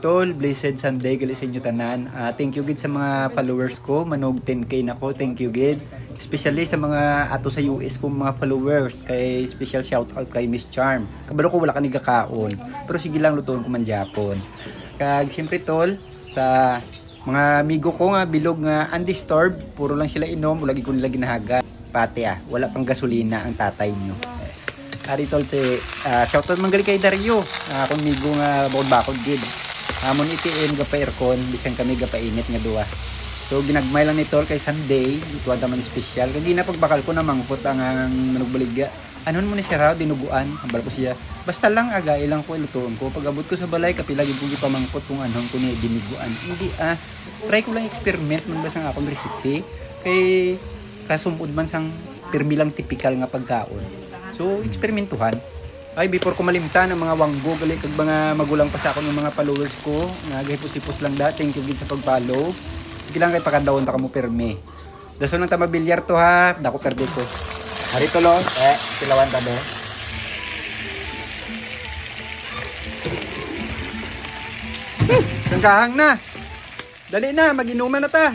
tol, blessed Sunday gali sa inyo tanan. Thank you gid sa mga followers ko, manog 10k na ko. Thank you gid. Especially sa mga ato sa US kong mga followers. Kay special shout out kay Miss Charm. Kabalo ko wala ka ni gakaon, pero sige lang lutuon ko man Japon. Kag siyempre tol, sa mga amigo ko nga bilog nga undisturbed, puro lang sila inom, wala gid ko nila ginahaga. Pati wala pang gasolina ang tatay nyo. Yes. Ari tol shoutout man gali kay Dario. Akong migo nga bakod gid. Amon itiin ga pa aircon bisan kami ga pa init nga duwa. So ginagmay lang ni tol kay Sunday, ito ata man special. Kaya na pagbakal ko na mangkot ang manugbaligya. Anon mo ni siya raw dinuguan, ambal ko siya. Basta lang aga ilang ko ilutuon ko. Pag abot ko sa balay kapila gid ko gipamangkot kung anon ko ni diniguan. Hindi try ko lang experiment man basang akong recipe. Kay kasumod man sang pirmi lang typical nga pagkaon. So, eksperimentuhan. Ay, before ko malimtan ang mga wanggo, gali kag mga magulang pa sa akong mga followers ko, nagahipos-hipos lang da. Thank you gid sa pag-follow. Sige lang kay pakandawon ta kamo perme. Daso nang tama bilyar to ha, dako perde ko. Hari to lo, tilawan ta do. Sangkahang na. Dali na, maginuman na ta.